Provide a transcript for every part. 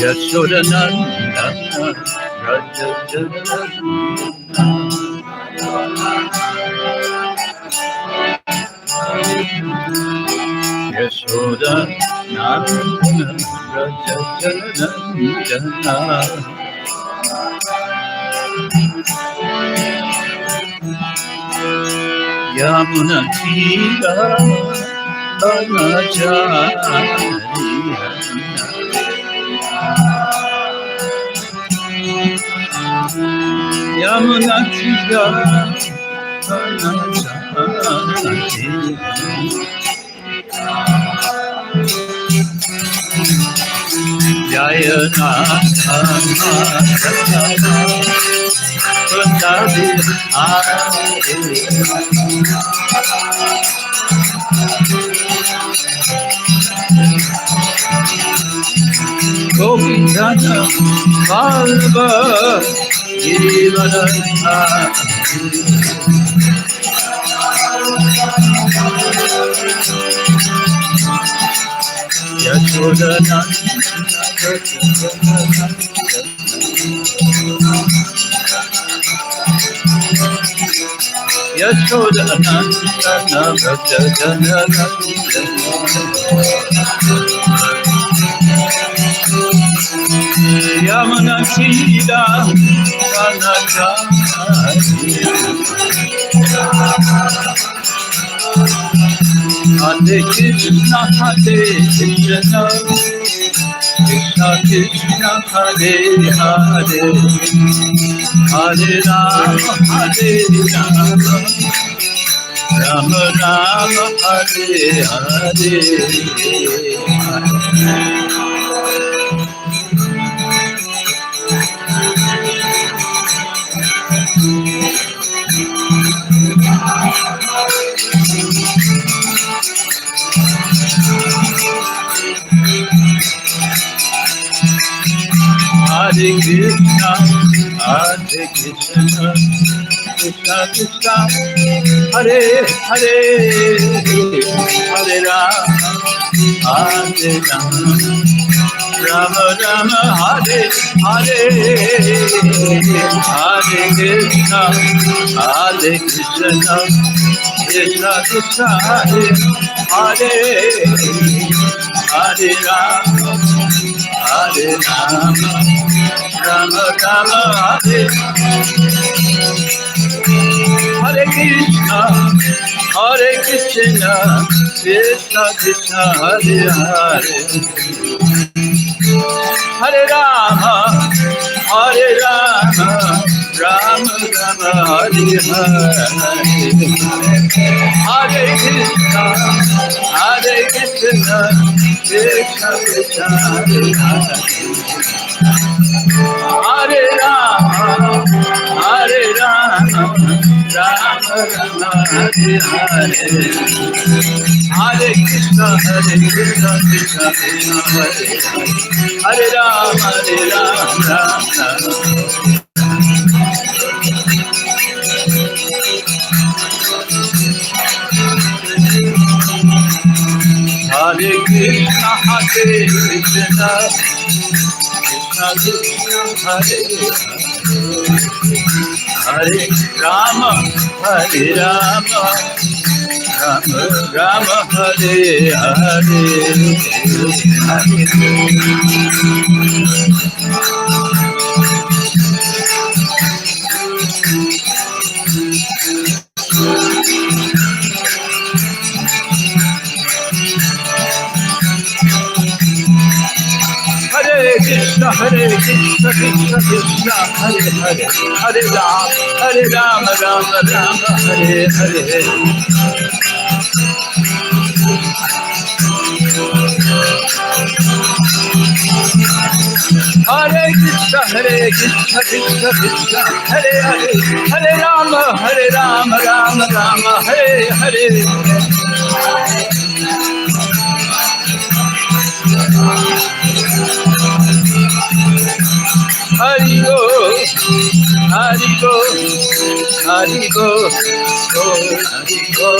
Yashodananda Raja Yashodananda Raja Yamuna Tira Anachari Yamuna Tira Jaya Natha Govindana Valva Giridhara Yashodananda Yamana Sida Hare Krishna Hare Krishna Krishna Krishna Hare Hare Hare Rama Hare Rama Rama Rama Hare Hare Hare Krishna, Hare Krishna, Krishna Krishna, Hare Hare, Hare Rama, Hare Rama, Rama Rama, Hare Hare, Hare Krishna, Hare Krishna, Krishna Krishna, Hare Hare, Hare Rama, Hare Rama, Rama Rama, Hare Hare Krishna, Hare Krishna, Krishna Krishna, Hare Hare, Hare Rama, Hare Rama, Rama Rama, Hare Hare, Hare Krishna, Hare Krishna, Krishna Krishna, Hare Hare, Hare Rama, Hare Rama, Rama Rama, Hare Hare, Hare Krishna, Krishna Krishna, Hare Hare, Hare Rama, Rama Hare Krishna, Hare Krishna, Krishna Krishna, Hare Hare, Hare Rama, Hare Rama, Rama Rama, Hare Hare, Krishna, Hare Krishna, Krishna Krishna, Hare Hare, Hare Rama, Rama Rama, Hare Hare. Hare Krishna, Krishna Krishna, Hare Hare, Hare Rama, Rama Rama, Hare Hare. Hari Bo, Hari Bo, Hari Bo, Hari Bo.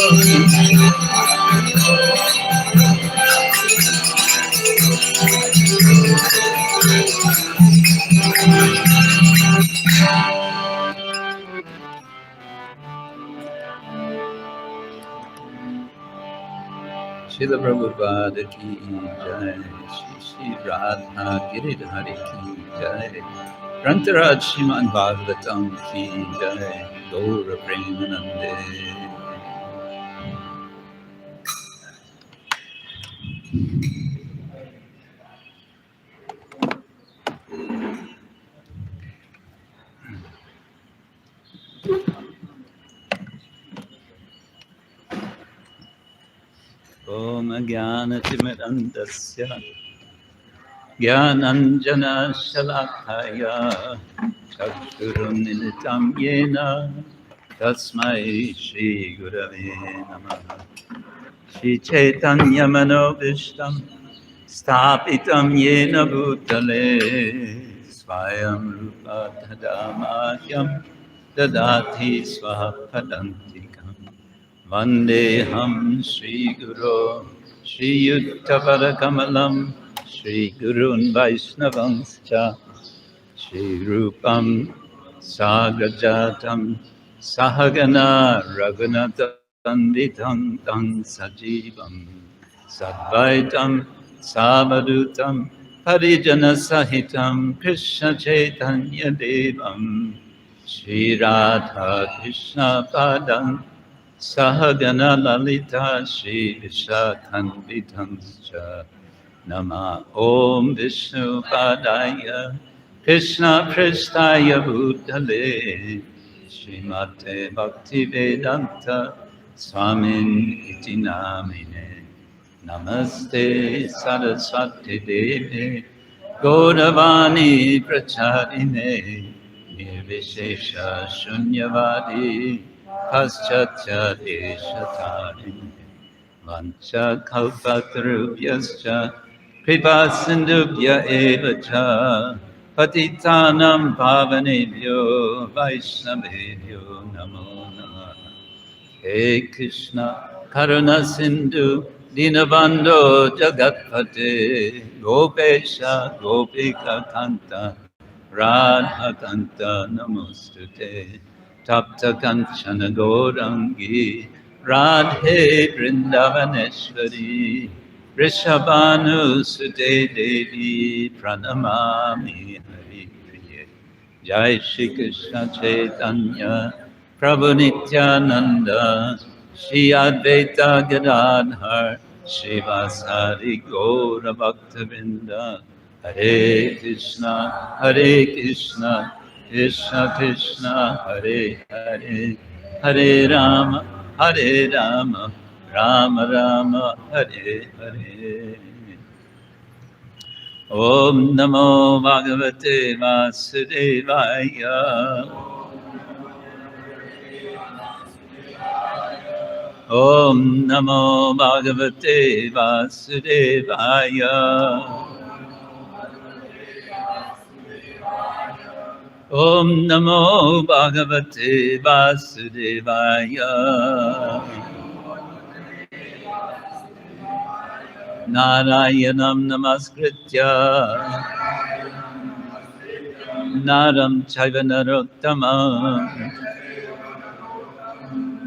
Srila Prabhupada ki jai, Shri Radha Giridhari ki jai, Grantaraj Srimad-Bhagavatam ki jai, Gaura Premanande. Om Jnana-timirandasya Jnananjana Shalakaya Chakshurumilitam Yena Tasmai Shri Gurave Namaha. Shri Chaitanya Manobishtam Sthapitam Yena Bhutale Swayam Rupa Tadamahyam Dadati Swapadantikam Vandeham Shri Guru Shri Yuttavara-kamalam Shri Gurun Vaishnavanscha Shri Rupam Sagrajatam Sahagana Raghunathanditam Tam Sajivam Sadvaitam Savadutam Parijana Sahitam Krishna Chaitanya Devam Shri Radha Krishna Padam Sahagana Lalita Shri Vishakhanvitamscha Nama Om Vishnu Padaya Krishna Prestaya Bhutale Srimate Bhaktivedanta Swamin Iti Namine Namaste Saraswati Devi Gauravani Pracharine Nirvishesha Shunyavadi Paschatya Deshatarine Vancha Kalpatarubhyascha Kripa Sindhubhya Evacha Patitanam Pavanebhyo Vaishnavebhyo Namo Namah. He Krishna Karuna Sindhu Dinabandho Jagatpate Gopesha Gopika Kanta Radha Kanta Namostute Tapta Kanchana Gaurangi Radhe Vrindavaneshwari Vrishabhanu Sute Devi Pranamami Hari Priye. Jai Shri Krishna Chaitanya Prabhu Nityananda Shri Advaita Gadadhar Srivasari Gaura Bhaktavinda. Hare Krishna Krishna Krishna Hare Hare Hare Rama Rama Rama Hare Hare. Om Namo Bhagavate Vasudevaya. Om Namo Bhagavate Vasudevaya. Om Namo Bhagavate Vasudevaya. Narayanam Namaskritya Naram Chaiva Narottamam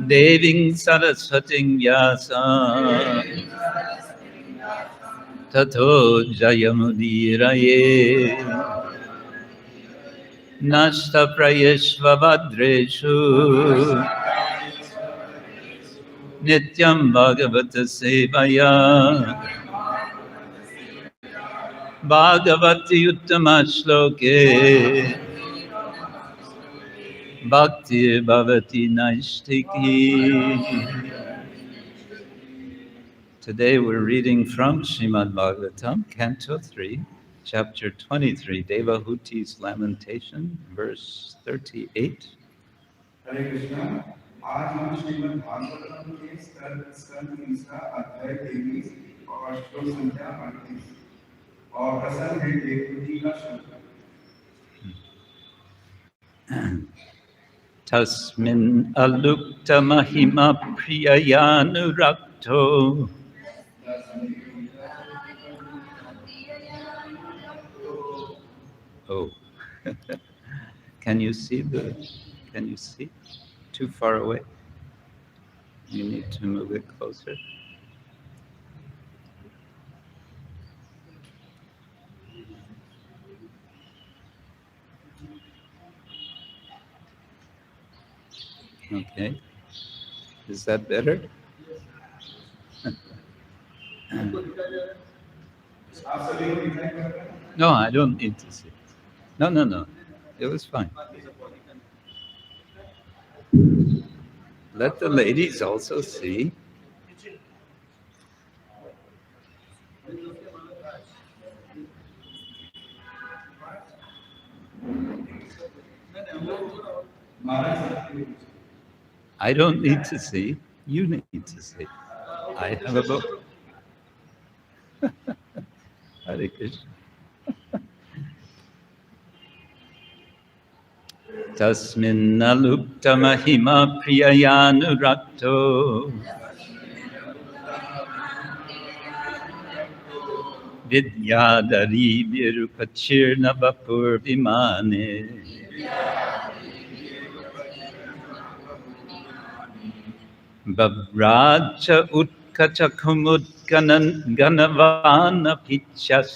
Deving Saraswating Vyasa Tato Jayamudiraye Nashta Prayeshva Vadreshu Nityam Bhagavata Sevaya Bhagavati uttama shloke bhakti bhavati naistiki. Today we're reading from Srimad-Bhagavatam, Canto 3, Chapter 23, Devahuti's Lamentation, verse 38. हरे कृष्णा आज हम श्रीमद् भागवतम के स्कंद तीसरा अध्याय 23 और श्लोक संख्या 38 और प्रसंग है देवहूति का श्लोक tasmin alupta-mahimā priyayānurakto. Oh, can you see? Too far away? You need to move it closer. Okay. Is that better? No, I don't need to see. No. It was fine. Let the ladies also see. I don't need to see. You need to see. I have a book. Hare Krishna. Tasmin alupta-mahimā priyayānurakto vidyādharībhir upacīrṇa-vapur vimāne babhrāja utkaca-kumud-gaṇavān apīcyas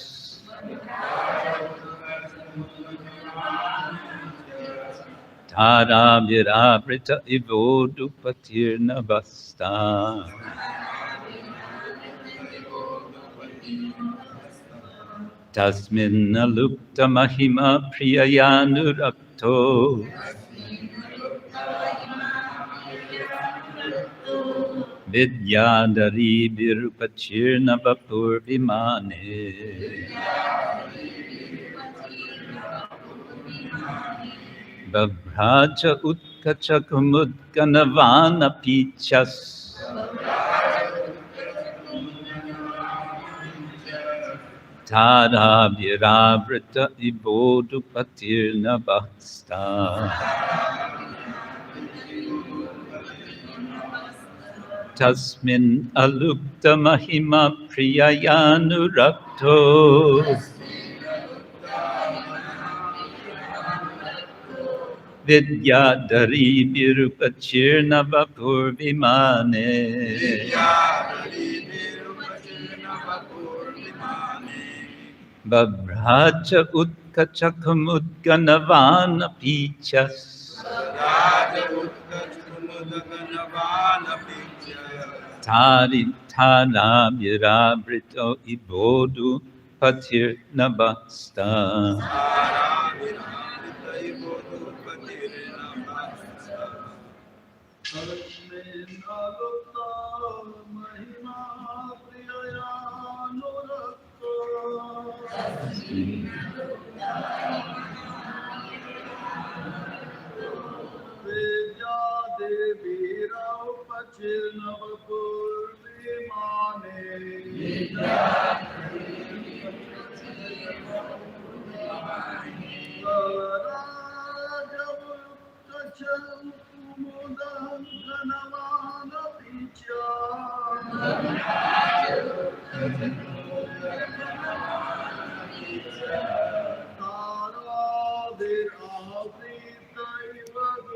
tārābhir āvṛta ivoḍu-patir nabhaḥ-sthaḥ tasmin alupta-mahimā priyayānurakto vidyādharībhir upacīrṇa-vapur vimāne babhrāja utkaca-kumud-gaṇavān apīcyas tārābhir āvṛta ivoḍu-patir nabhaḥ-sthaḥ tasmin alupta-mahimā priyayānurakto vidyādharībhir upacīrṇa-vapur vimāne babhrāja utkaca-kumud-gaṇavān apīcyas tārābhir āvṛta ivoḍu-patir nabhaḥ-sthaḥ tasmin alupta-mahimā priyayānurakto vidyādharībhir upacīrṇa-vapur vimāne vāraja utkaca-kumud-gaṇavān tārābhir āvṛta ivoḍu-patir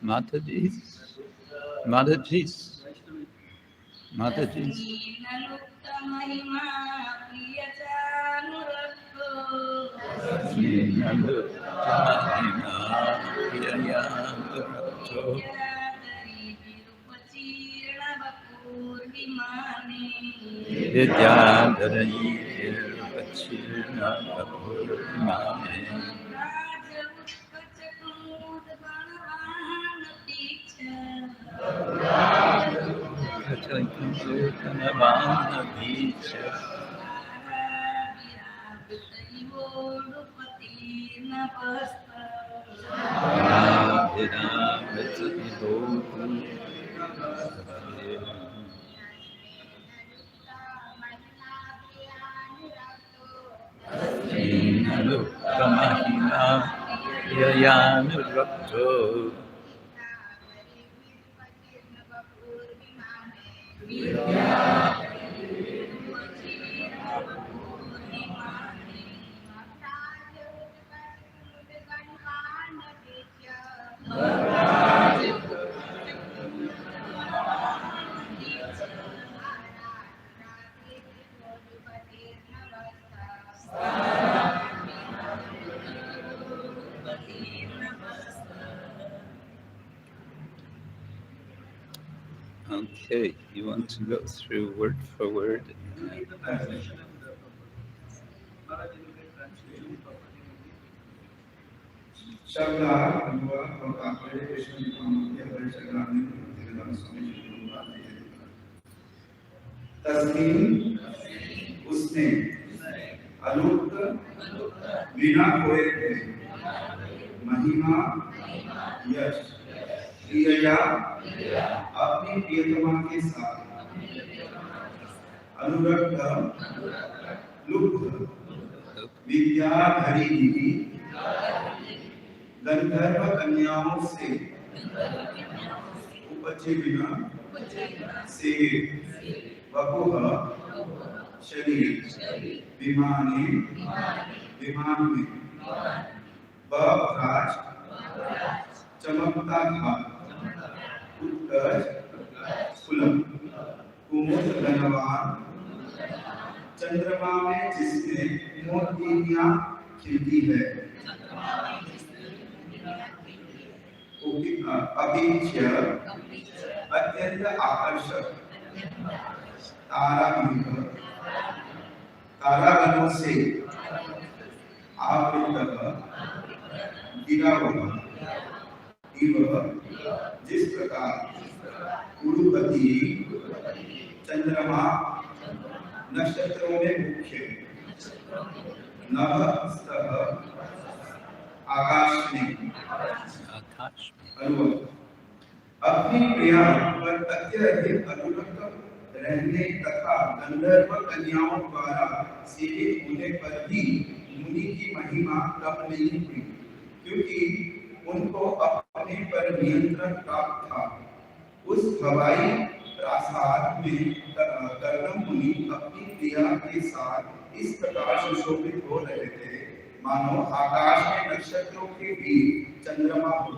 Mataji's, Mataji's, Mataji's. alupta-mahimā, alupta-mahimā, priyayānurakto. vidyādharībhir, upacīrṇa-vapur, vimāne. Vidyādharībhir, upacīrṇa-vapur, vimāne. babhrāja, utkaca-kumud-gaṇavān, upacīrṇa-vapur, apīcyas. tārābhir, ivoḍu-patir, alupta-mahimā, priyayānurakto. Okay, you want to go through word for word? tasmin उसने अलुप्त बिना खोए थे महिमा यश प्रियया अपनी प्रियतमा के साथ अनुरक्त लुप्त विद्याधरीभिः गंधर्व कन्याओं से उपचीर्ण से vapuḥ शरीर विमाने विमान में babhrāja चमकता था उत्कच kumud-gaṇavān चंद्रमा में जिसमें मोतियां खिलती है apīcyas अत्यंत आकर्षक tārābhir तारागणों से āvṛta गिरा हुआ इव जिस प्रकार uḍu-patir चंद्रमा नक्षत्रों में मुख्य नभः-स्थः आकाश में अपनी प्रिया पर अत्यधिक अनुरक्त रहने तथा गंधर्व कन्याओं द्वारा सेवित होने पर भी मुनि की महिमा कम नहीं हुई, क्योंकि उनको अपने पर नियंत्रण प्राप्त था। उस हवाई प्रासाद में कर्दम मुनि अपनी प्रिया के साथ इस प्रकार सुशोभित हो रहे थे मानो आकाश में नक्षत्रों के बीच चंद्रमा हो,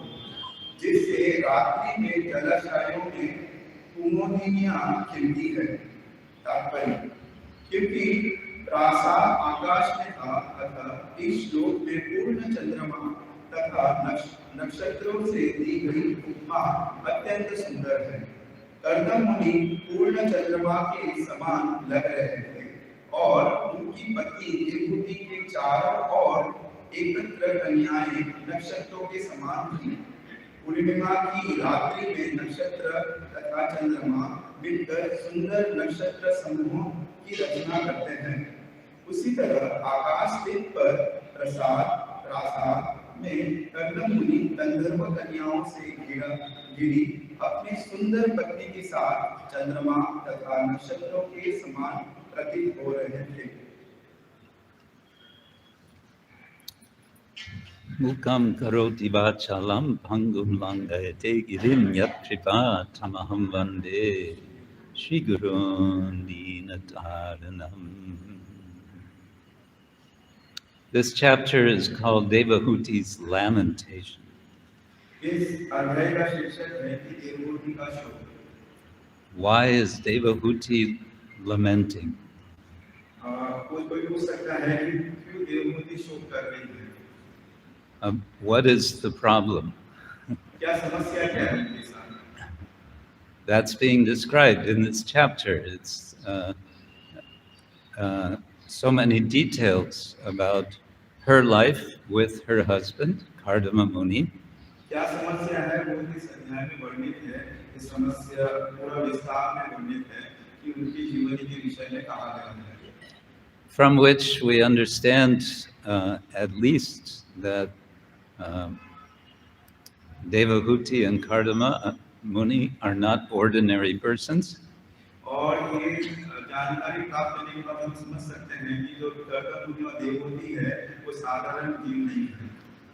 जिससे रात्रि में जलाशयों में कुमुदिनियां खिलती है। तात्पर्य, क्योंकि त्रासा आकाश में था अतः इस श्लोक में पूर्ण चंद्रमा तथा नक्षत्रों से दी गई उपमा अत्यंत सुंदर है। कर्दम मुनि पूर्ण चंद्रमा के समान लग रहे थे और उनकी पत्नी विभूति के चारों ओर एकत्र कन्याएं नक्षत्रों के समान थी। पूर्णिमा की रात्रि में नक्षत्र तथा चंद्रमा मिलकर सुंदर नक्षत्र समूहों की रचना करते हैं। उसी तरह आकाश दिन पर प्रासाद में कर्दम मुनि गंधर्व कन्याओं से घिरी अपनी सुंदर पत्नी के साथ चंद्रमा तथा नक्षत्रों के समान प्रतीत हो रहे थे। Mukam karoti vachalam bhangum langayate girim yat kripatamaham vande Shri Gurun Dīnataranam. This chapter is called Devahuti's Lamentation. Why is Devahuti lamenting? What is the problem? That's being described in this chapter. It's so many details about her life with her husband, Kardama Muni. From which we understand at least that Devahuti and Kardama Muni are not ordinary persons.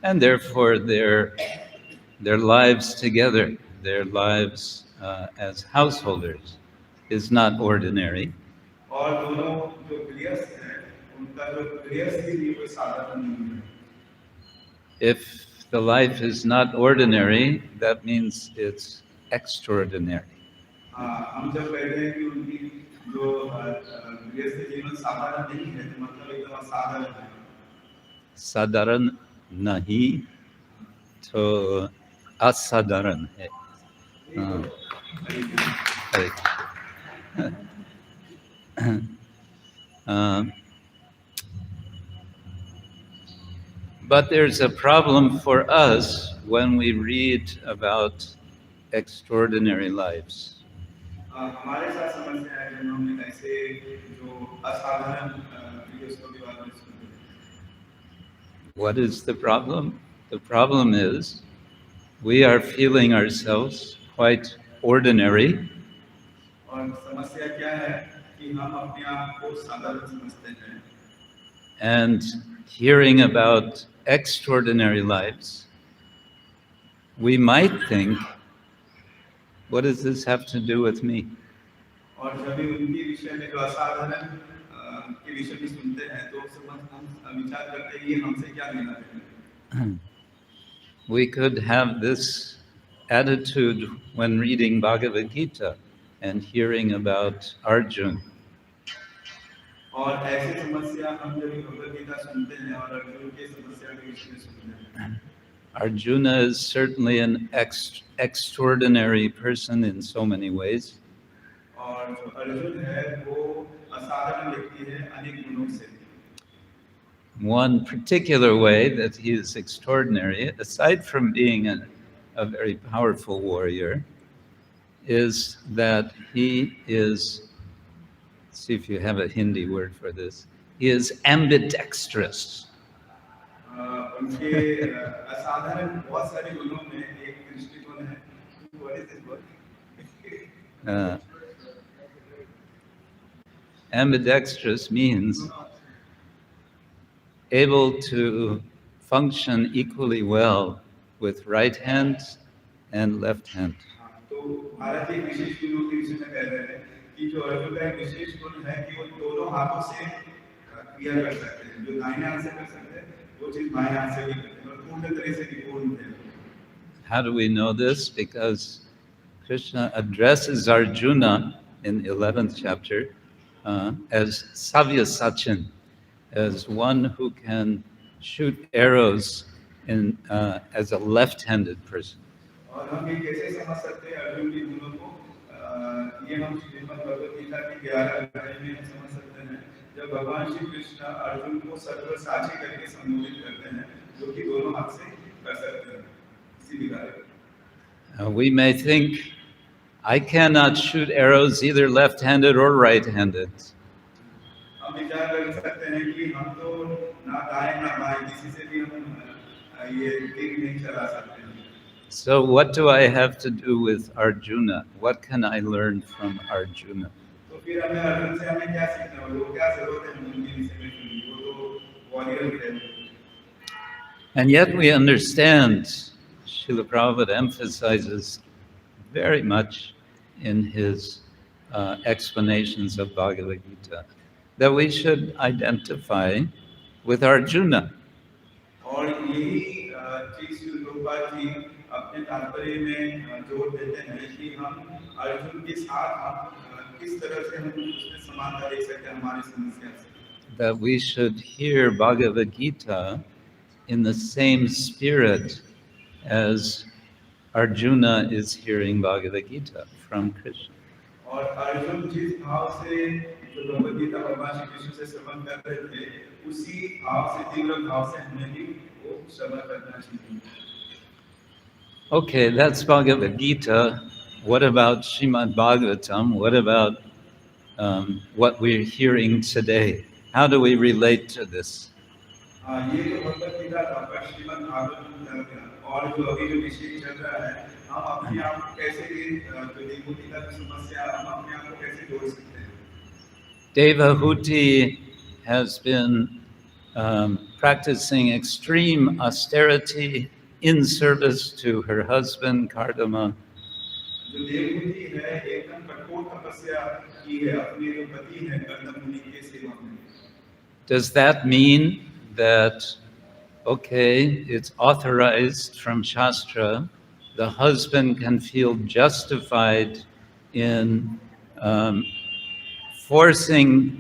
And therefore their lives together, their lives as householders is not ordinary. If the life is not ordinary, that means it's extraordinary. Sadharan nahi to asadharan hai. But there's a problem for us when we read about extraordinary lives. What is the problem? The problem is we are feeling ourselves quite ordinary. And hearing about extraordinary lives, we might think, what does this have to do with me? We could have this attitude when reading Bhagavad Gita and hearing about Arjuna. Arjuna is certainly an extraordinary person in so many ways. One particular way that he is extraordinary, aside from being a very powerful warrior, is that he is, let's see if you have a Hindi word for this, he is ambidextrous. Ambidextrous means able to function equally well with right hand and left hand. How do we know this? Because Krishna addresses Arjuna in the 11th chapter as savyasachin, as one who can shoot arrows as a left-handed person. और हम ये कैसे समझ सकते हैं अर्जुन के गुणों को? ये हम श्रीमद् भगवद गीता के 11 अध्याय में हम समझ सकते हैं जब भगवान श्री कृष्ण अर्जुन को सर्वसाची करके संबोधित करते हैं, जो कि दोनों हाथ से कर सकते हैं इसी विधान। We may think, I cannot shoot arrows either left-handed or right-handed. हम विचार कर सकते हैं कि हम तो ना दाएं ना बाएं किसी से भी हम ये तीर नहीं चला सकते। So what do I have to do with Arjuna? What can I learn from Arjuna? तो फिर हमें अर्जुन से हमें क्या सीखना है? वो क्या जरूरत है उनके विषय में सुनने? वो तो वॉरियर थे। And yet we understand, Srila Prabhupada emphasizes very much in his explanations of Bhagavad Gita, that we should identify with Arjuna. और यही चीज शिलप्राभुपाद जी अपने तात्पर्य में जोर देते हैं कि हम अर्जुन के साथ हम किस तरह से हम उसमें समानता देख सकते हैं हमारी समस्या से। That we should hear Bhagavad Gita in the same spirit as Arjuna is hearing Bhagavad Gita from Krishna. और अर्जुन जिस भाव से जो भगवद गीता भगवान श्री कृष्ण से श्रवण कर रहे थे, उसी भाव से तीव्र भाव से हमें भी वो श्रवण करना चाहिए। Okay, that's Bhagavad Gita. What about Srimad-Bhagavatam? What about what we're hearing today? How do we relate to this? ये जो भगवद गीता था पर श्रीमद्-भागवतम और जो अभी जो विषय चल रहा है, हम अपने आप को कैसे जो देवभूति की समस्या हम अपने आप को कैसे जोड़ सकते हैं? Devahuti has been practicing extreme austerity in service to her husband, Kardama. जो देवभूति है एकदम कठोर तपस्या की है अपने जो पति हैं कर्दम मुनि के सेवा में। Does that mean that, okay, it's authorized from Shastra, the husband can feel justified in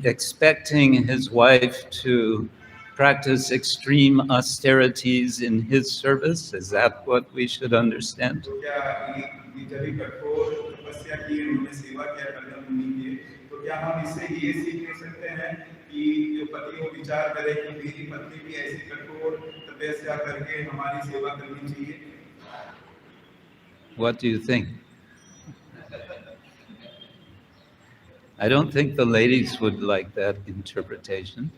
expecting his wife to practice extreme austerities in his service? Is that what we should understand? तो क्या जब भी कठोर तपस्या की उन्होंने सेवा किया कर्दम मुनि की, तो क्या हम इससे ये सीख ले सकते हैं कि जो पति वो विचार करे कि मेरी पत्नी भी ऐसी कठोर तपस्या करके हमारी सेवा करनी चाहिए? What do you think? I don't think the ladies would like that interpretation.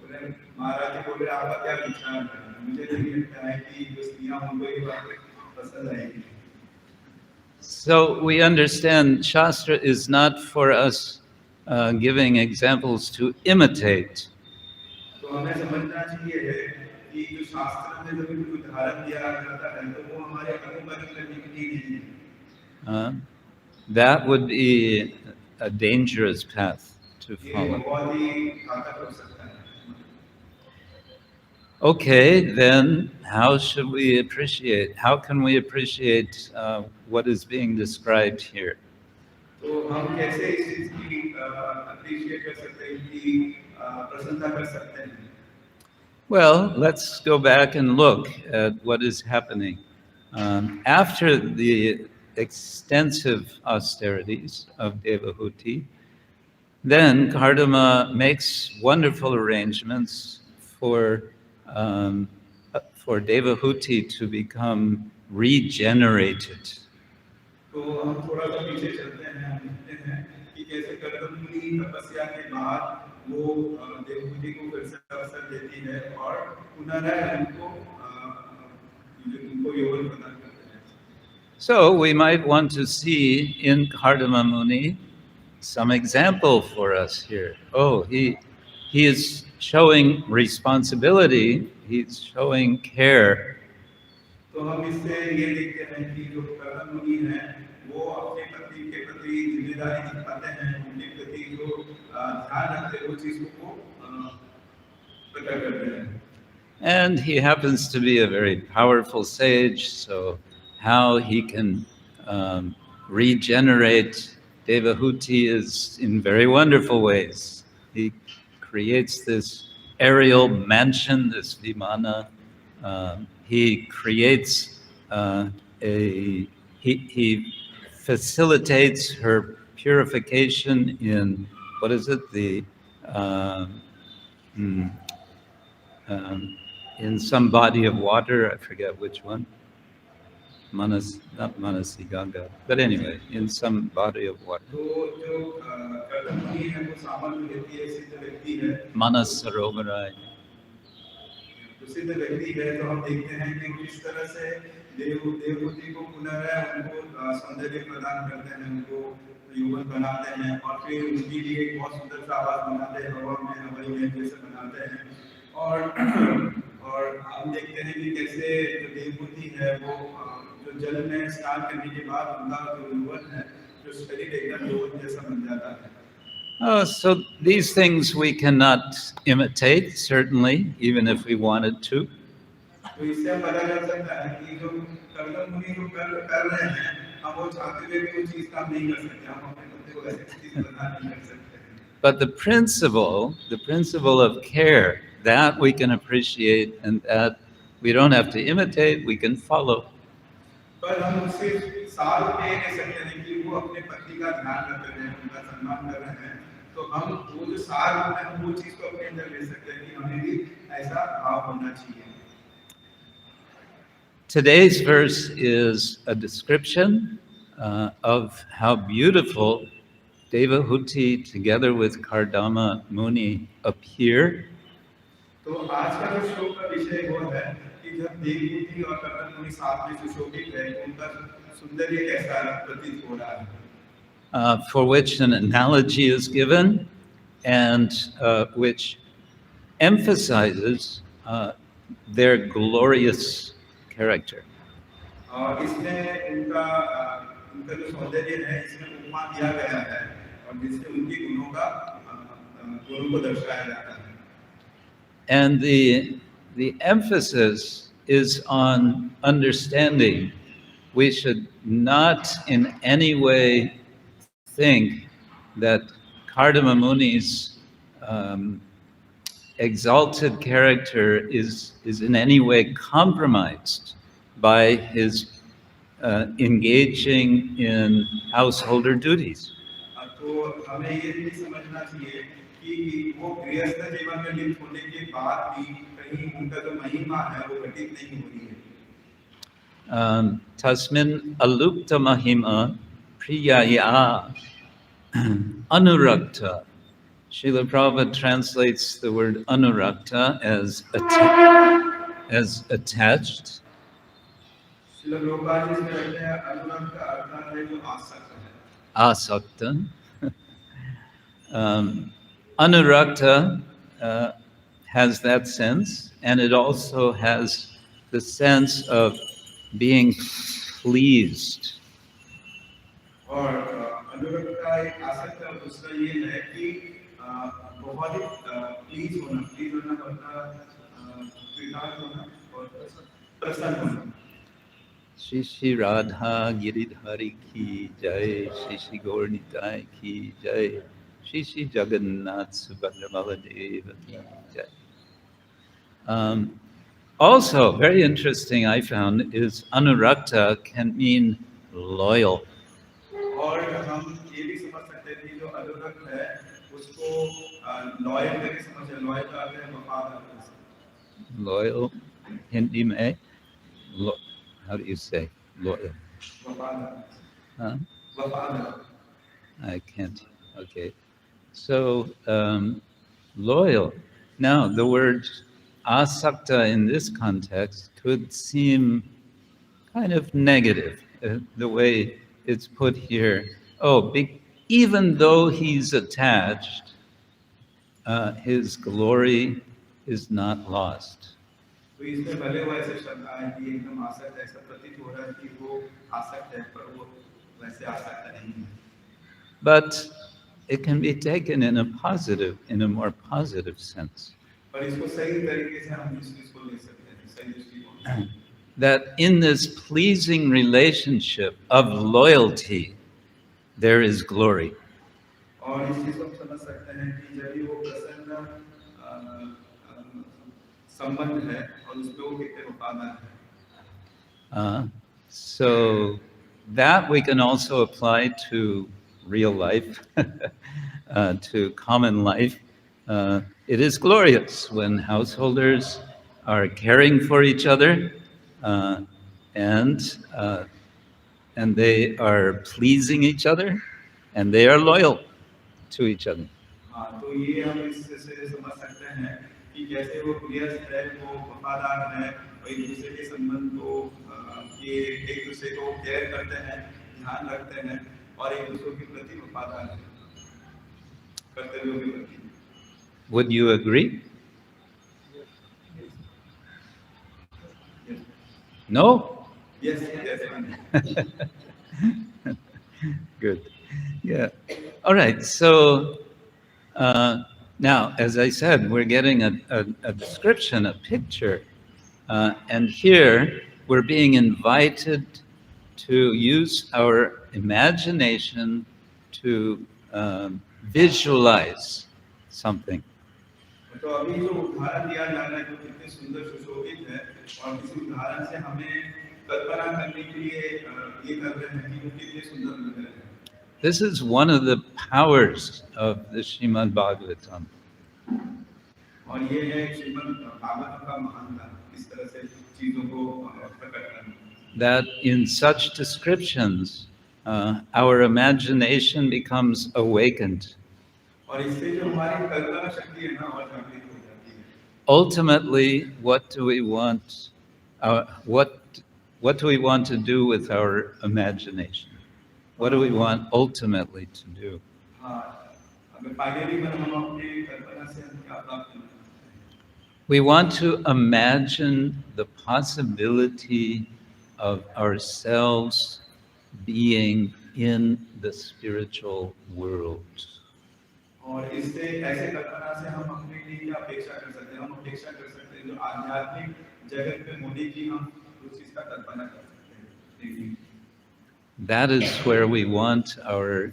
महाराज जी बोल रहे आपका क्या विचार है? मुझे नहीं लगता है कि जो स्त्रियां उनको ये बात पसंद आएगी। So we understand Shastra is not for us giving examples to imitate. तो हमें समझना चाहिए है कि जो शास्त्र में जब भी कोई उदाहरण दिया जाता है तो वो हमारे अनुकरण करने के लिए नहीं है। That would be a dangerous path to ये follow. बहुत ही घातक हो सकता है। Okay, then how can we appreciate what is being described here? तो हम कैसे इस चीज की अप्रिशिएट कर सकते हैं कि प्रशंसा कर सकते हैं? Well, let's go back and look at what is happening. After the extensive austerities of Devahuti, then Kardama makes wonderful arrangements for Devahuti to become regenerated. तो हम थोड़ा सा पीछे चलते हैं, हम देखते हैं कि कैसे कर्दम मुनि तपस्या के बाद वो देवभूति को फिर से अवसर देती है और पुनः उनको यौवन प्रदान करते हैं। So we might want to see in Kardama Muni some example for us here. Oh, he is showing responsibility, he's showing care. तो हम इससे ये देखते हैं कि जो कर्दम मुनि हैं वो अपने पति के प्रति जिम्मेदारी दिखाते हैं, उनके प्रति जो ध्यान रखते हैं वो चीजों को प्रकट करते हैं। And he happens to be a very powerful sage, so how he can regenerate Devahuti is in very wonderful ways. He creates this aerial mansion, this vimāne. He creates he facilitates her purification in, what is it, in some body of water, I forget which one. Not Manasi Ganga, but anyway, in some body of water. Manas Sarovarai. प्रसिद्ध व्यक्ति है तो हम देखते हैं कि किस तरह से देवभूति को पुनः उनको सौंदर्य प्रदान करते हैं, उनको यौवन बनाते हैं और फिर उनके लिए एक बहुत सुंदर सा आवाज बनाते हैं, हवा में हवाई में जैसे बनाते हैं। और हम देखते हैं कि कैसे जो देवभूति है वो जो जल में स्नान करने के बाद उनका जो यौवन है, जो शरीर एकदम यौवन जैसा बन जाता है। So these things we cannot imitate, certainly, even if we wanted to. But the principle of care, that we can appreciate, and that we don't have to imitate, we can follow. Today's verse is a description of how beautiful Devahuti together with Kardama Muni appear. For which an analogy is given, and which emphasizes their glorious character. And the emphasis is on understanding. We should not in any way think that Kardama Muni's exalted character is in any way compromised by his engaging in householder duties. Tasmin alupta-mahimā priyayā anurakta. Srila Prabhupada translates the word anurakta as attached. Asakta. Anurakta has that sense, and it also has the sense of being pleased. Shri Shri Radha Giridhari ki jai, Shri Shri Gaurnitai ki jai, Shri Shri Jagannath Subhadra-Baladeva ki jai. Also, very interesting I found is anurakta can mean loyal. Loyal, Hindi mein, how do you say loyal? Huh? I can't, okay. So, loyal. Now, the word asakta in this context could seem kind of negative, the way it's put here. Even though he's attached, his glory is not lost. But it can be taken in a more positive sense. That in this pleasing relationship of loyalty, there is glory. और इस चीज को हम समझ सकते हैं कि जब भी वो प्रसन्न संबंध है और उसमें वो कितने वफादार है. So that we can also apply to real life, to common life. It is glorious when householders are caring for each other and they are pleasing each other and they are loyal to each other. हाँ, तो ये हम इससे समझ सकते हैं कि कैसे वो गृहस्थ है, वो वफादार है, एक दूसरे के संबंध को ये एक दूसरे को केयर करते हैं, ध्यान रखते हैं और एक दूसरे के प्रति वफादार है, कर्तव्यों के प्रति. Would you agree? Yes. No? Yes, yes. Good. Yeah. All right. So now, as I said, we're getting a description, a picture. And here we're being invited to use our imagination to visualize something. तो अभी जो उदाहरण दिया जा रहा है जो कितने सुंदर सुशोभित है और किसी उदाहरण से हमें कल्पना करने के लिए ये कर रहे हैं कि वो कितने सुंदर लग रहे हैं. This is one of the powers of the Srimad-Bhagavatam. और ये है श्रीमद्-भागवतम का महानता, इस तरह से चीजों को प्रकट करना. That in such descriptions, our imagination becomes awakened. और इससे जो हमारी कल्पना शक्ति है ना और जागृत हो जाती है. Ultimately, what do we want? What do we want to do with our imagination? What do we want ultimately to do? हाँ, अगर फाइनली हम अपनी कल्पना से हम क्या प्राप्त करना चाहते हैं? We want to imagine the possibility of ourselves being in the spiritual world. और इससे ऐसे कल्पना से हम अपने लिए क्या अपेक्षा कर सकते हैं? हम अपेक्षा कर सकते हैं जो आध्यात्मिक जगत में होने की हम उस चीज का कल्पना कर सकते हैं. That is where we want our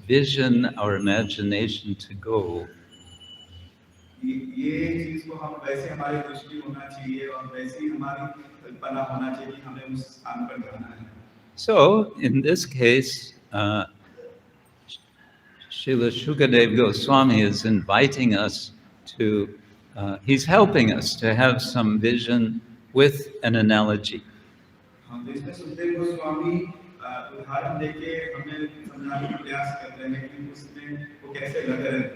vision, our imagination to go. ये चीज को हम वैसे हमारी दृष्टि होना चाहिए और वैसे ही हमारी कल्पना होना चाहिए कि हमें उस स्थान पर जाना है. So, in this case, Srila Shukadev Goswami is inviting us to, he's helping us to have some vision with an analogy. हम इसमें सुखदेव गोस्वामी उदाहरण देके हमें समझाने का प्रयास कर रहे हैं कि उसमें वो कैसे लग रहे हैं.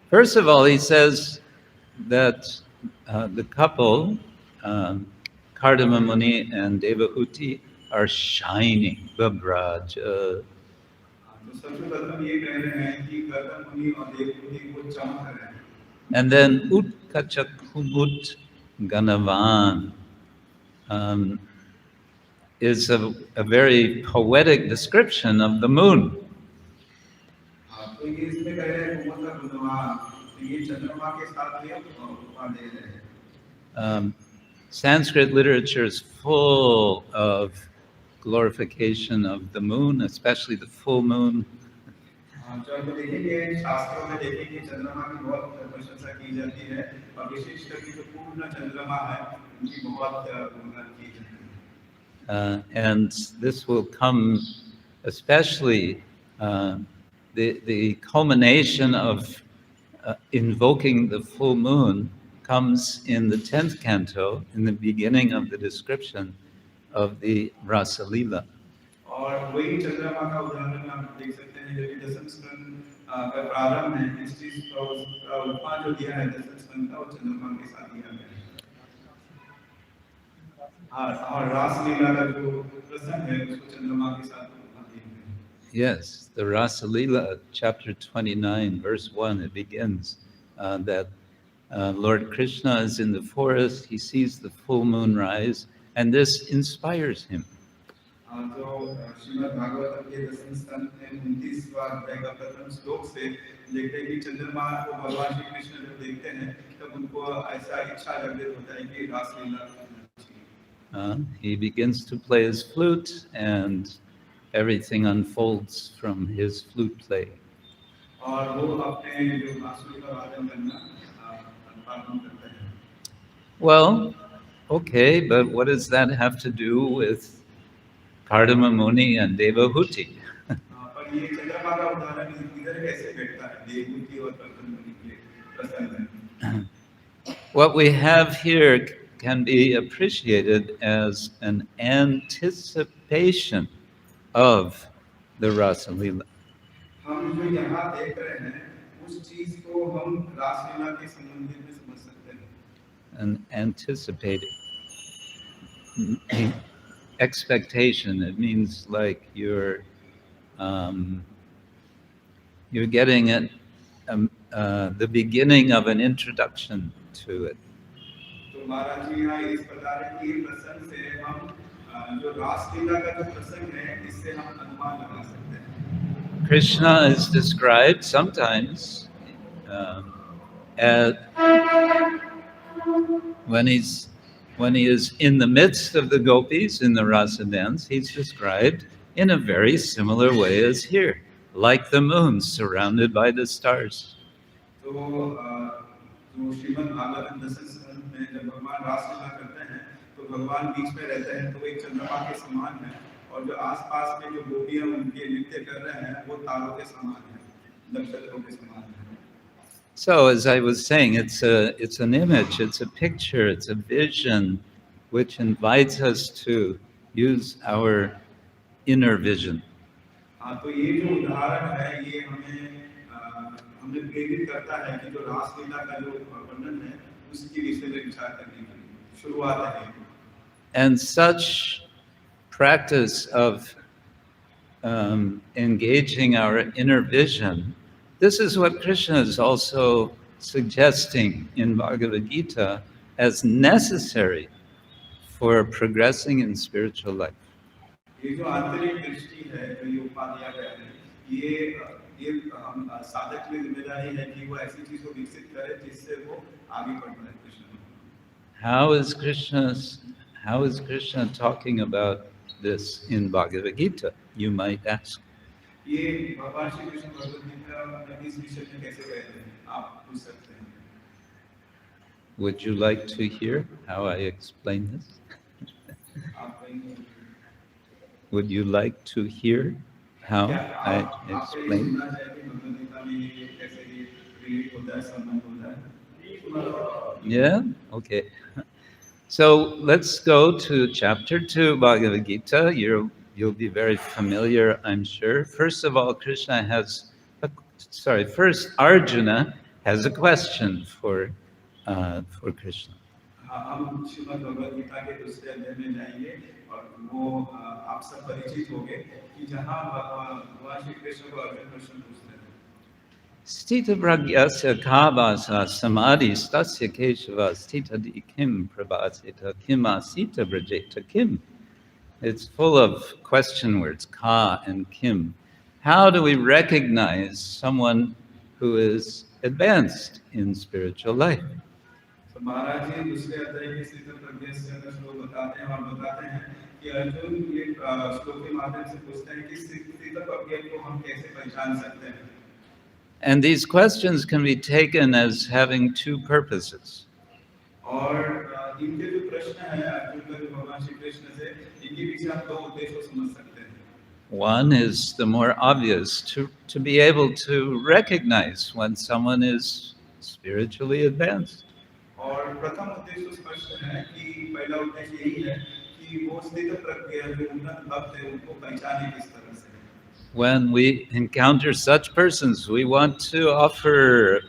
First of all, he says that the couple, Kardama Muni and Devahuti, are shining, babhrāja. तो सबसे प्रथम ये कह रहे हैं कि कर्दम मुनि और देवहूति वो चमक रहे हैं. And then utkaca-kumud-gaṇavān is a very poetic description of the moon. तो ये इसमें कह रहे हैं kumut-gaṇavān, तो ये चंद्रमा के साथ ये उपमा दे रहे हैं. Sanskrit literature is full of glorification of the moon, especially the full moon. जब देखेंगे शास्त्रों में देखेंगे चंद्रमा की बहुत प्रशंसा की जाती है और विशेष करके जो पूर्ण चंद्रमा है उनकी बहुत गुणगान की जाती है. And this will come, especially the culmination of invoking the full moon comes in the 10th canto, in the beginning of the description of the Rasa Lila. और वही चंद्रमा का उदाहरण आप देख सकते हैं जो दसम स्कंद का प्रारंभ है. इस चीज का उपमा जो दिया है दसम स्कंद का वो चंद्रमा के साथ दिया गया है. और रास लीला का जो प्रसंग है उसको चंद्रमा के साथ उपमा दिया गया है. Yes, the Rasa Lila, chapter 29, verse 1, it begins that Lord Krishna is in the forest, he sees the full moon rise, and this inspires him. जो श्रीमद्-भागवतम के दसम स्कंद में 29वां अध्याय का प्रथम श्लोक से देखते हैं कि चंद्रमा को भगवान श्री कृष्ण जब देखते हैं तब उनको ऐसा इच्छा जागृत होता है कि रास लीला. He begins to play his flute, and everything unfolds from his flute play. और वो अपने जो बांसुरी का वादन करना प्रारंभ करते हैं। Well, okay, but what does that have to do with Kardama Muni and Devahuti? पर ये चंद्रमा का उदाहरण इधर कैसे बैठता है देवहूति और कर्दम मुनि के प्रसंग में? What we have here can be appreciated as an anticipation of the Rasa Leela. हम जो यहाँ देख रहे हैं उस चीज को हम रासलीला के संबंध में समझ सकते हैं। An anticipated expectation. It means like you're getting it, the beginning of an introduction to it. तो महाराज जी यहाँ इस प्रकार की प्रसंग से हम जो रासलीला का जो प्रसंग है इससे हम अनुमान लगा सकते हैं। Krishna is described sometimes as when he is in the midst of the gopis in the rasa dance, he's described in a very similar way as here, like the moon surrounded by the stars. तो जो श्रीमद्-भागवतम दशम स्कंद में जब भगवान रासलीला करते हैं तो भगवान बीच में रहते हैं तो एक चंद्रमा के समान है और जो आसपास में जो गोपियां उनके नृत्य कर रहे हैं वो तारों के समान हैं, नक्षत्रों के समान हैं। So as I was saying, it's an image, it's a picture, it's a vision which invites us to use our inner vision. तो ये जो उदाहरण है ये हमें प्रेरित करता है कि जो रासलीला का जो वर्णन है उसकी विषय में विचार करने की शुरुआत है। And such practice of engaging our inner vision, this is what Krishna is also suggesting in Bhagavad Gita as necessary for progressing in spiritual life. ये जो आंतरिक दृष्टि है जो ये उपमा दिया गया है ये हम साधक की जिम्मेदारी है कि वो ऐसी चीज को विकसित करे जिससे वो आगे बढ़ पाए कृष्ण में। How is Krishna talking about this in Bhagavad Gita, you might ask? ये भगवान श्री कृष्ण भगवद गीता में इस विषय में कैसे कहते हैं आप पूछ सकते हैं। Would you like to hear how I explain this? आप कहेंगे Would you like to hear how क्या I आप explain? सुनना चाहेंगे भगवद गीता में ये कैसे ये रिलेट होता है संबंध होता है? Yeah? Okay. So let's go to chapter 2 Bhagavad Gita. You'll be very familiar, I'm sure. First of all, first Arjuna has a question for Krishna. हम श्रीमद् भगवद गीता के दूसरे अध्याय में जाएंगे और वो आप सब परिचित होंगे कि जहाँ भगवान श्री कृष्ण को अर्जुन प्रश्न पूछते हैं। Stita pragyasya kāvāsā samādhistasya keshava stitadi kim prabhasita kim asita brajeta kim. It's full of question words, ka and kim. How do we recognize someone who is advanced in spiritual life? तो महाराज जी दूसरे अध्याय के स्थित प्रज्ञास्य का श्लोक बताते हैं और बताते हैं कि अर्जुन ये श्लोक के माध्यम से पूछते हैं कि स्थित प्रज्ञा को हम कैसे पहचान सकते हैं। And these questions can be taken as having two purposes. और इनके जो प्रश्न है अर्जुन का जो भगवान श्री कृष्ण से इनके पीछे हम दो उद्देश्य को समझ सकते हैं। One is the more obvious, to be able to recognize when someone is spiritually advanced. और प्रथम उद्देश्य स्पष्ट है कि पहला उद्देश्य यही है कि वो स्थित प्रज्ञा जो उन्नत भक्त है उनको पहचाने किस तरह से। When we encounter such persons, we want to offer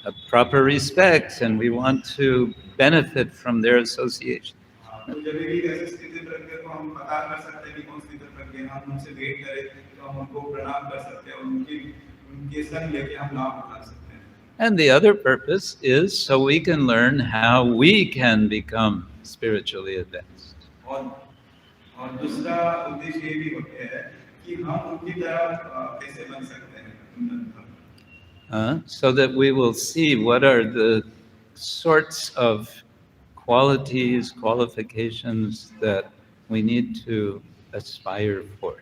a proper respect and we want to benefit from their association. तो जब भी ऐसे स्थित प्रज्ञा को हम पता कर सकते हैं कि कौन स्थित प्रज्ञा हम उनसे भेंट करें तो हम उनको प्रणाम कर सकते हैं और उनके संग लेके हम लाभ उठा सकते हैं। And the other purpose is so we can learn how we can become spiritually advanced. और दूसरा उद्देश्य ये भी होता है कि हम उनकी तरह कैसे बन सकते हैं उन्नत भक्त। So that we will see what are the sorts of qualities, qualifications that we need to aspire for.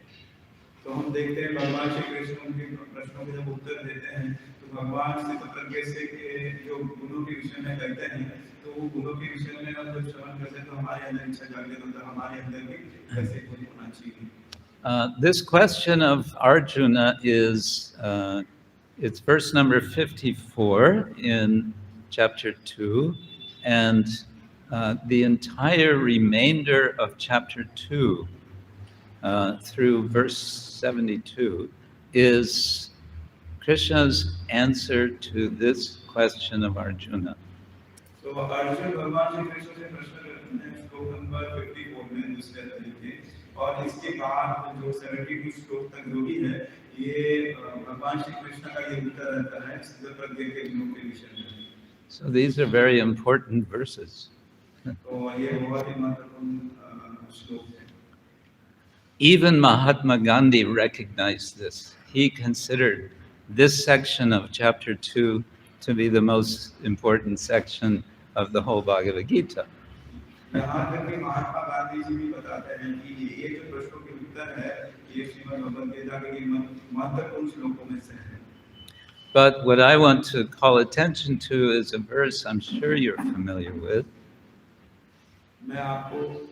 तो हम देखते हैं भगवान श्री कृष्ण उनके प्रश्नों के जब उत्तर देते हैं तो भगवान से मतलब कैसे के जो गुरु के विषय में कहते हैं तो वो गुरु के विषय में हम जब श्रवण करते हैं तो हमारे अंदर इच्छा जागृत होता है, हमारे अंदर भी कैसे होना चाहिए. This question of Arjuna is, it's verse number 54 in chapter 2, and the entire remainder of chapter 2 through verse 72 is Krishna's answer to this question of Arjuna. So Arjuna भगवान श्री कृष्ण से प्रश्न करते हैं श्लोक नंबर 54 में दूसरे तरीके और इसके बाद जो 72 श्लोक तक जो भी है ये भगवान श्री कृष्ण का ये उत्तर रहता है सीधे प्रज्ञा के गुणों के विषय में. So these are very important verses. तो ये बहुत ही महत्वपूर्ण श्लोक है. Even Mahatma Gandhi recognized this. He considered this section of chapter 2 to be the most important section of the whole Bhagavad Gita. यहाँ तक कि महात्मा गांधी जी भी बताते हैं कि ये जो प्रश्नों के उत्तर है ये श्रीमद् भगवद गीता के महत्वपूर्ण श्लोकों में से है. But what I want to call attention to is a verse I'm sure you're familiar with. मैं आपको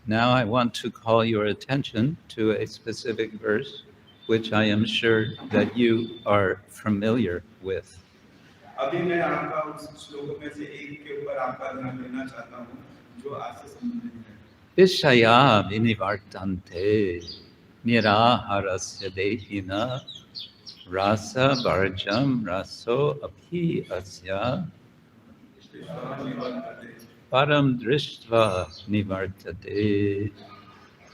Now I want to call your attention to a specific verse which I am sure that you are familiar with. अभी मैं आपका उस श्लोक में से एक के ऊपर आपका ध्यान देना चाहता हूँ जो आज से संबंधित है. Vishaya vinivartante niraharasya dehina rasa varjam raso apīcyas param drishtva nivartate.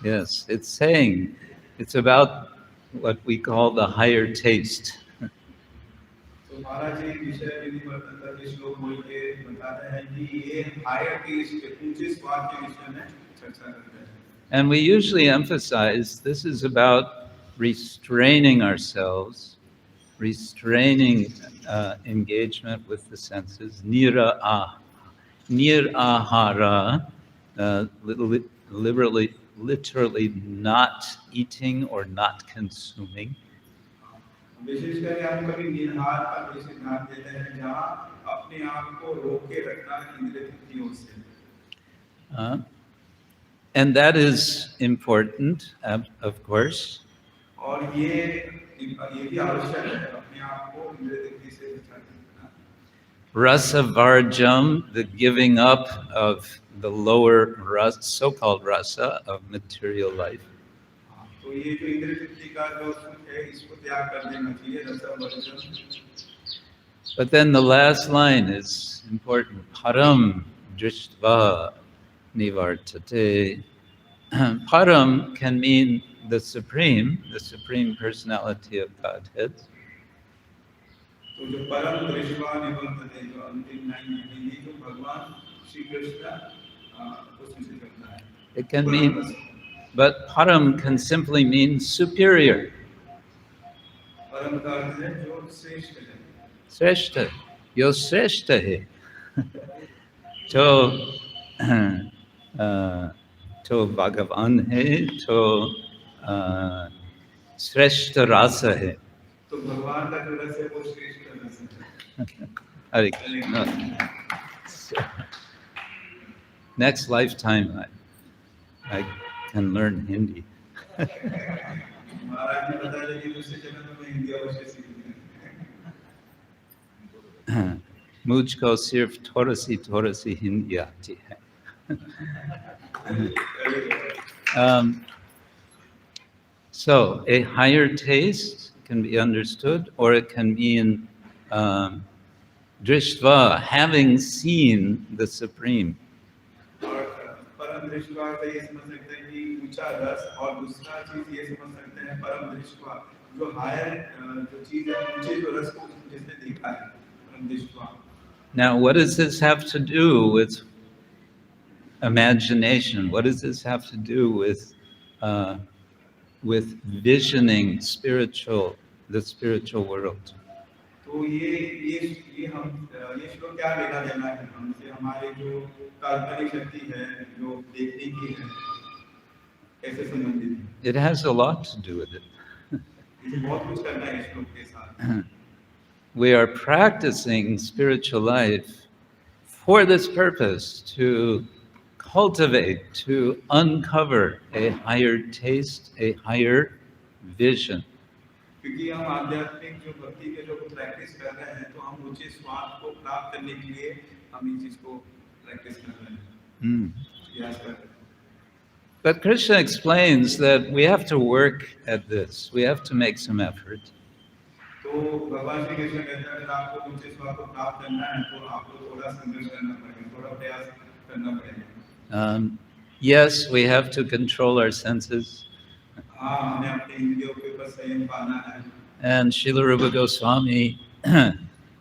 Yes, it's saying, it's about what we call the higher taste. तो महाराज जी विषय विनिवर्तनता के श्लोक बोल के बताते हैं कि ये हायर टेस्ट ऊंचे स्वाद के विषय में चर्चा करते हैं. And we usually emphasize this is about restraining ourselves, restraining engagement with the senses, nirahara, literally not eating or not consuming. विशेषकर हम कभी निहार पर विशेष ध्यान देते हैं जहाँ अपने आप को रोक के रखना इंद्रिय तृप्तियों से. And that is important, of course. और ये भी आवश्यक है अपने आप को इंद्रिय तृप्ति से बचाना. Rasa varjam, the giving up of the lower so-called rasa of material life. तो ये जो इंद्रिय तृप्ति का जो सुख है इसको त्याग कर देना चाहिए रसा version. But then the last line is important. Param drishtva nivartate. Param can mean the supreme personality of Godhead. तो जो परम दृष्टवा निवर्तते जो अंतिम लाइन है ये जो भगवान श्री कृष्ण को सूचित करता है. It can mean, but param can simply mean superior. परम का अर्थ है जो श्रेष्ठ है. Shreshta, yo shreshta hai. To Bhagavan hai, to shreshta rasa hai. तो भगवान का जो रस है वो श्रेष्ठ रस है. Hare Krishna. Next lifetime, I can learn Hindi. महाराज ने बताया कि दूसरे जन्म में हिंदी अवश्य सीखनी है. मुझको सिर्फ थोड़ी सी हिंदी आती है. So a higher taste can be understood, or it can mean drishtva, having seen the supreme. और परम दृष्टवा से ये समझ सकते हैं कि ऊंचा रस और दूसरा चीज ये समझ सकते हैं परम दृष्टवा जो हायर जो चीज है ऊंचे जो रस को जिसने देखा है परम दृष्टवा. Now, what does this have to do with imagination? What does this have to do with visioning the spiritual world? तो ये हम ये श्लोक क्या लेना देना है हमसे हमारे जो काल्पनिक शक्ति है जो देखने की है. कैसे संबंधित है? It has a lot to do with it. इसे बहुत कुछ करना है श्लोक के साथ। We are practicing spiritual life for this purpose, to cultivate, to uncover a higher taste, a higher vision. क्योंकि हम आध्यात्मिक जो भक्ति के जो प्रैक्टिस कर रहे हैं तो हम ऊंचे स्वाद को प्राप्त करने के लिए हम इस चीज को प्रैक्टिस कर रहे हैं, अभ्यास कर रहे हैं। But Krishna explains that we have to work at this. We have to make some effort. तो भगवान श्री कृष्ण कहते हैं अगर आपको ऊंचे स्वाद को प्राप्त करना है तो आपको थोड़ा संघर्ष करना पड़ेगा, थोड़ा प्रयास करना पड़ेगा। Yes, we have to control our senses. हाँ, हमें अपने इंद्रियों के ऊपर संयम पाना है। And Srila Rupa Goswami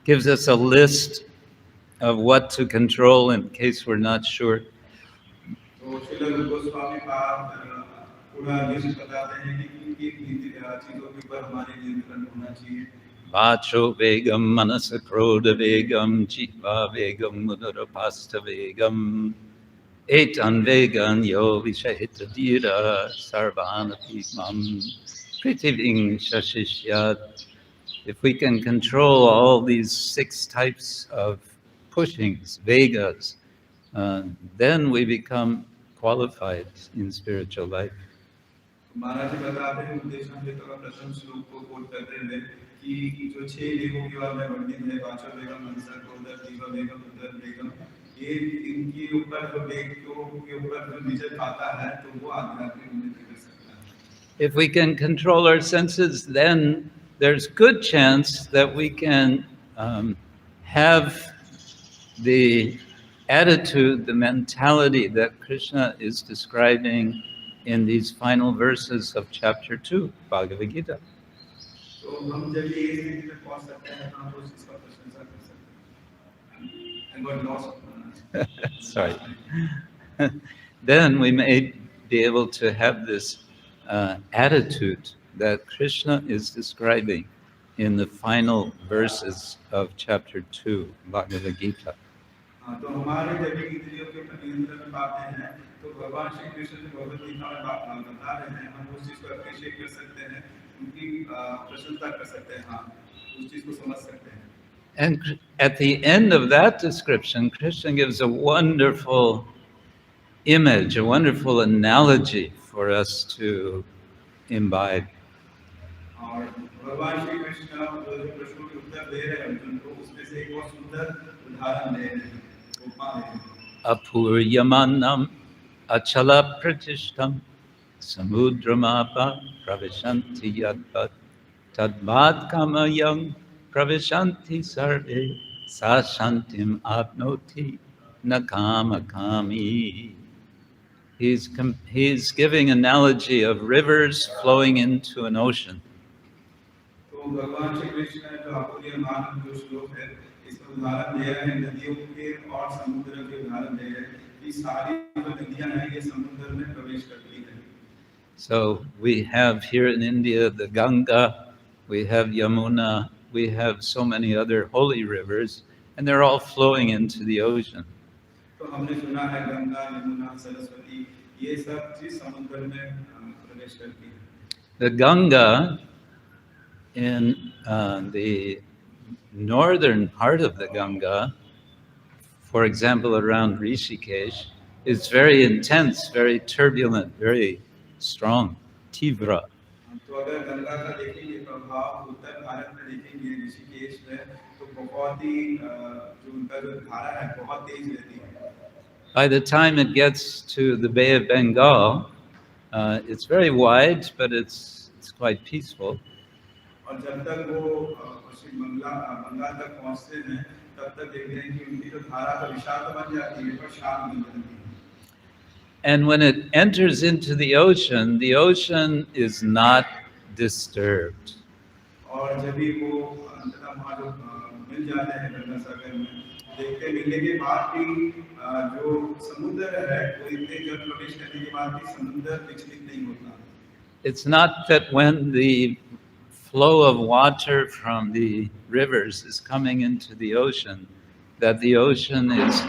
gives us a list of what to control in case we're not sure. तो श्रील रूप गोस्वामी पाद पूरा लिस्ट बताते हैं कि किन चीजों के ऊपर हमारे नियंत्रण होना चाहिए। Vacho vegam manasa krodha vegam jiva vegam uḍu-patih vegam etan vegan yo vishahita dhira sarvanapi mam pritiving shashishyat. If we can control all these 6 types of pushings, vegas, then we become qualified in spiritual life. महाराज जी बताते हैं उद्देश्य हम तो प्रथम श्लोक को coat करते हैं कि जो 6 वेगों के बारे में वर्णित है, वाचो वेगम, मनसा क्रोध, जीव वेगम, उदर वेगम, ये इनके ऊपर जो वेगों के ऊपर जो विजय पाता है तो वो आध्यात्मिक उन्नति कर सकता है। If we can control our senses, then there's good chance that we can have the attitude, the mentality that Krishna is describing in these final verses of chapter 2, Bhagavad Gita. तो हम जब ये स्थिति में पहुंच सकते हैं तो हम उस चीज का प्रशंसा कर सकते हैं। And God knows. Sorry. Then we may be able to have this attitude that Krishna is describing in the final verses of chapter 2, Bhagavad Gita. तो हमारे जब इंद्रियों के ऊपर नियंत्रण पाते हैं तो भगवान श्री कृष्ण जो भगवद गीता में बता रहे हैं हम उस चीज को अप्रिशिएट कर सकते हैं, उनकी प्रशंसा कर सकते हैं, हाँ उस चीज को समझ सकते हैं। And at the end of that description, Krishna gives a wonderful image, a wonderful analogy for us to imbibe. और भगवान श्री कृष्ण जो प्रश्नों के उत्तर दे रहे हैं अर्जुन को, उसमें से एक बहुत सुंदर उदाहरण दे रहे हैं, उपमा दे रहे हैं। Apuryamanam achala pratishtam samudramapa pravishanti yadvat tadvat kamayam pravishanti sarve sa shantim apnoti nakama kami. He's giving analogy of rivers flowing into an ocean. तो भगवान श्री कृष्ण जो अपूर्यमान जो श्लोक है इसमें उदाहरण दे रहे हैं नदियों के और समुद्र के उदाहरण दे रहे हैं कि सारी जो नदियां हैं ये समुद्र में प्रवेश करती हैं। So we have here in India the Ganga, we have Yamuna, we have so many other holy rivers, and they're all flowing into the ocean. तो हमने सुना है गंगा, यमुना, सरस्वती ये सब चीज समुद्र में प्रवेश करती हैं। The Ganga in the northern part of the Ganga, for example, around Rishikesh, is very intense, very turbulent, very strong, tivra. तो अगर गंगा का देखेंगे प्रभाव उत्तर भारत में देखेंगे ऋषिकेश में तो बहुत ही जो उनका जो धारा है बहुत तेज रहती है। By the time it gets to the Bay of Bengal, it's very wide, but it's quite peaceful. और जब तक वो पश्चिम बंगाल तक पहुंचते हैं तब तक देखते हैं कि उनकी जो धारा तो विशाल तो बन जाती है पर शांत बन जाती है। And when it enters into the ocean is not disturbed. और जब भी वो अंततः वहाँ जो मिल जाते हैं गंगा सागर में देखते मिलने के बाद भी जो समुद्र है वो इतने जल प्रवेश करने के बाद भी समुद्र विचलित नहीं होता। It's not that when the flow of water from the rivers is coming into the ocean, that the ocean is,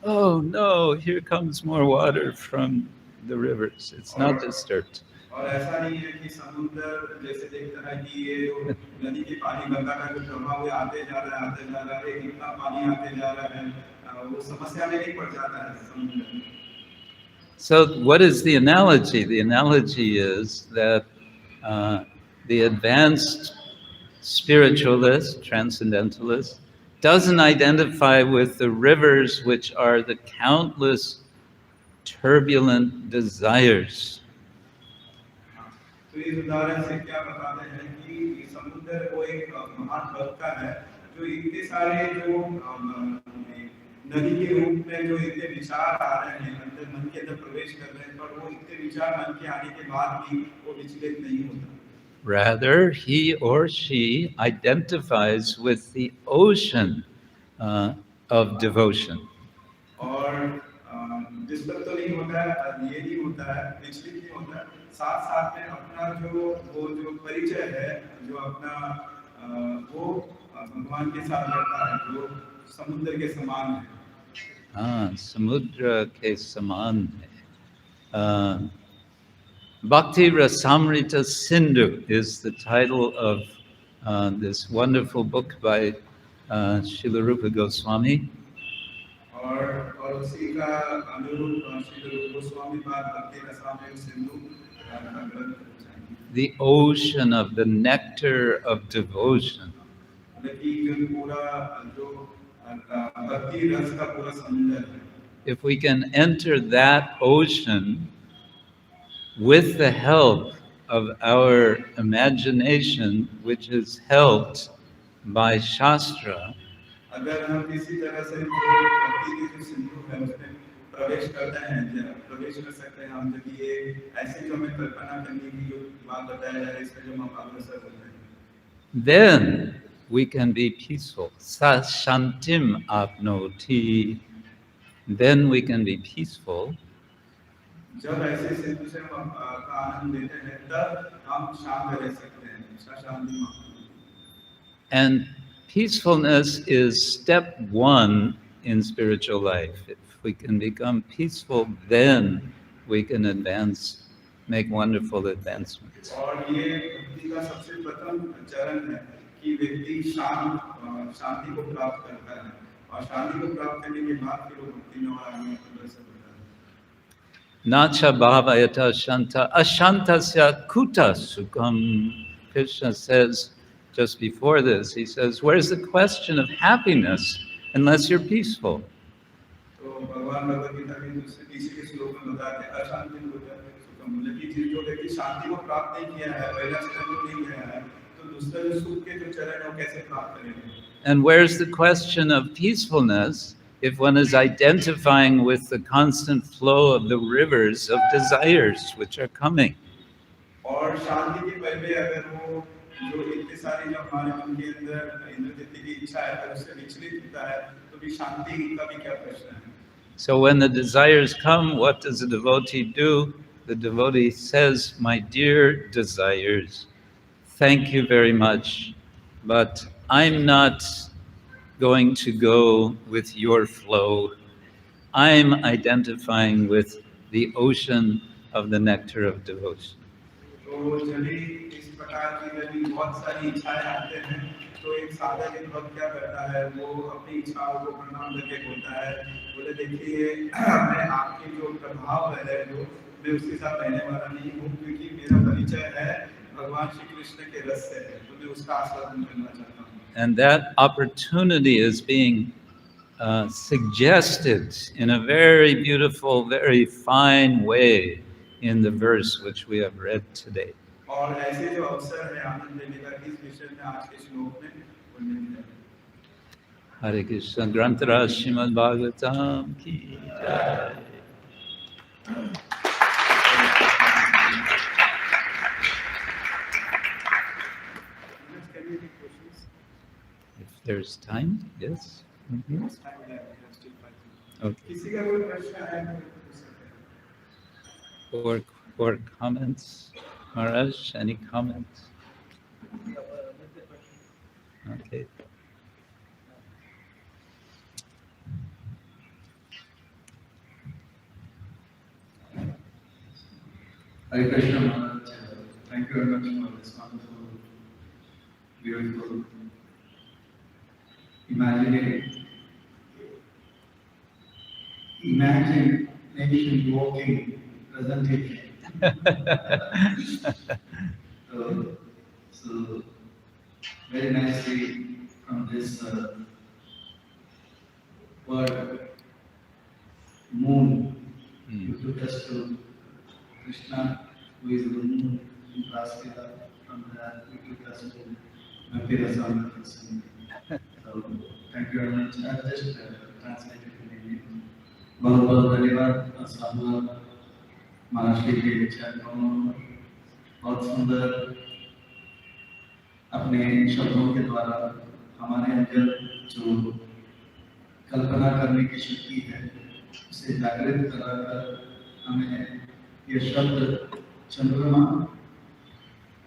oh no, here comes more water from the rivers. It's not disturbed. और ऐसा नहीं है कि समुद्र जैसे देखते हैं कि ये जो नदी के पानी गंगा का जो प्रवाह वो आते जा रहा है इतना पानी आते जा रहा है वो समस्या में नहीं पड़ जाता है समुद्र में. So what is the analogy? The analogy is that the advanced spiritualist, transcendentalist, doesn't identify with the rivers which are the countless turbulent desires. तो इस उदाहरण से क्या बताते हैं कि समुद्र वो एक महान भक्त का है जो इतने सारे जो नदी के रूप में जो इतने विचार आ रहे हैं अंदर मन के अंदर प्रवेश कर रहे हैं पर वो इतने विचार मन के आने के बाद भी वो विचलित नहीं होता. Rather, he or she identifies with the ocean of devotion. और विचलित तो नहीं होता है ये नहीं होता है विचलित नहीं होता है साथ साथ में अपना वो जो परिचय है जो अपना वो भगवान के साथ रहता है जो समुद्र के समान है. Samudra ke saman hai. Bhakti Rasamrita Sindhu is the title of this wonderful book by Srila Rupa Goswami. और उसी का अनुरूप श्री रूप गोस्वामी पाद भक्ति Rasamrita Sindhu The ocean of the nectar of devotion. If we can enter that ocean with the help of our imagination, which is helped by Shastra, then we can be peaceful. Sa shantim apnoti. Then we can be peaceful. And peacefulness is step one in spiritual life. If we can become peaceful, then we can advance, make wonderful advancements. Nacha bhavayata shanta ashantasya kuta sukham. Krishna says just before this, he says, where's the question of happiness unless you're peaceful? And where's the question of peacefulness if one is identifying with the constant flow of the rivers of desires which are coming? So when the desires come, what does the devotee do? The devotee says, my dear desires, thank you very much, but I'm not going to go with your flow. I'm identifying with the ocean of the nectar of devotion. And that opportunity is being suggested in a very beautiful, very fine way in the verse which we have read today. Hare Krishna, Granthara Srimad-Bhagavatam ki jai. If there's time, yes. Mm-hmm. Okay. Or comments? Maharaj, any comments? Okay. Hare Krishna Maharaj, thank you very much for this wonderful, beautiful, imagination walking presentation. So very nicely from this word moon, you took us to Krishna, who is the moon in Praskila. From that, you took us to Bhakti-rasa. So thank you very much. I'll just translate it in Indian. बहुत बहुत धन्यवाद साधुवाद महाराष्ट्र के चैनलों बहुत सुंदर अपने शब्दों के द्वारा हमारे अंदर जो कल्पना करने की शक्ति है उसे जागृत कराकर हमें ये शब्द चंद्रमा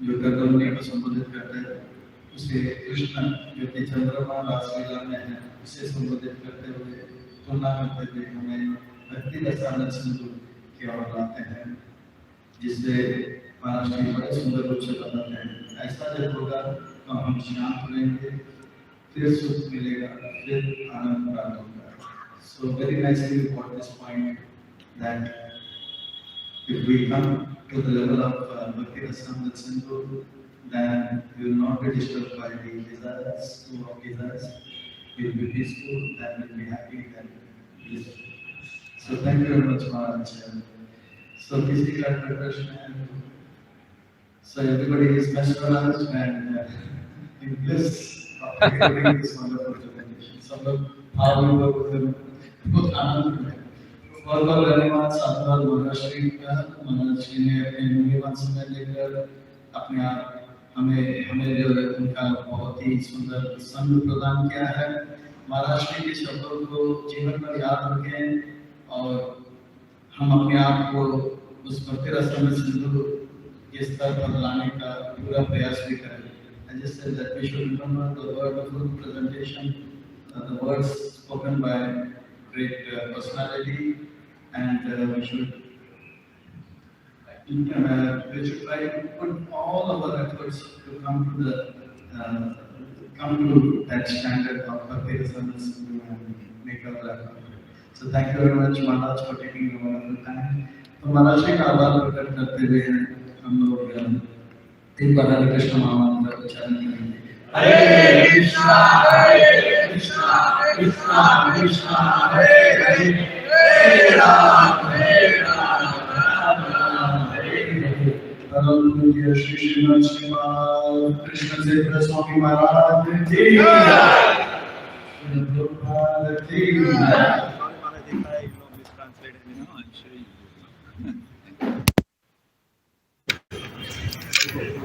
जो कर्दम मुनि को संबोधित करते हैं उसे कृष्ण जो कि चंद्रमा रासलीला में है उसे संबोधित करते हुए तुलना करते हुए हमें भक्ति रसायन सिंधु की ओर लाते हैं जिससे महाराष्ट्र बड़े सुंदर रूप से बताते हैं। ऐसा जब होगा तो हम शांत रहेंगे, फिर सुख मिलेगा, फिर आनंद प्राप्त होगा। So very nicely you got this point that if we come to the level of Bhakti Rasamrita Sindhu, then we will not be disturbed by the desires, of desires. We will be peaceful, then we will be happy, then we will be blissful. So thank you very much, Maharaj. So किसी का प्रश्न है? So everybody is mesmerized and in bliss of hearing this wonderful presentation. सब लोग भाव बहुत आनंद में बहुत बहुत धन्यवाद साधुवाद महाराष्ट्र का। महाराष्ट्र ने अपने मूल्यवान समय लेकर अपने आप हमें जो है उनका बहुत ही सुंदर संग प्रदान किया है। महाराष्ट्र के शब्दों को जीवन में याद रखें और हम अपने आप को उस भक्ति रस में सिंधु के स्तर पर लाने का पूरा प्रयास भी करें। I just said that we should remember the wonderful presentation, the words spoken by great personality, and we should try to put all our efforts to come to that standard of Bhakti Rasamrita Sindhu and make our life perfect. So thank you very much, Maharaj, for taking a wonderful time. तो महाराज का आभार प्रकट करते हुए हम लोग तीन बार हरे कृष्ण महामंत्र का उच्चारण करेंगे। हरे कृष्णा कृष्णा कृष्णा हरे हरे हरे राम परम पूज्य श्री श्रीमद कृष्ण क्षेत्र स्वामी महाराज की जय। प्रभुपाद की जय। I'm sure you